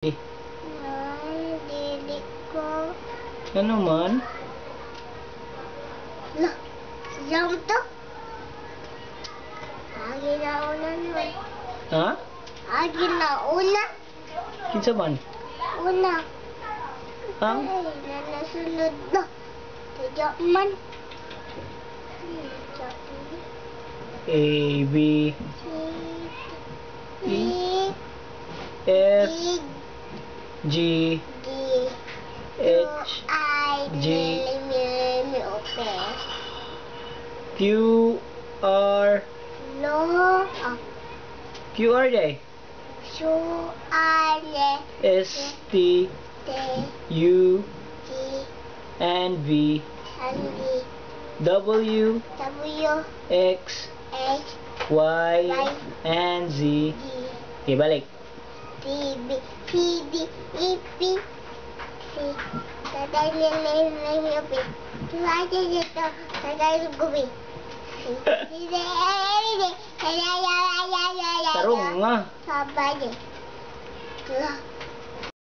Ay, dili ko. Ano man? Lah, siyam to. Agi na una naman. Ha? Agi na una. Kinsa man? Una. Ha? Ay, na nasunod na. Tadya man. A, B, E, F, G, D, H, I, J, okay. Q, R, No, Q, R, day. so, I, S, T, T, U, T, and V, and D, W, W, X, H, Y, Y, and Z. D, Okay, balik. D, B, C, D, E, P, C. Tatay nila P. Tuwa siya dito. Tatay gubi. Tarong nga. Sabay. Tuwa.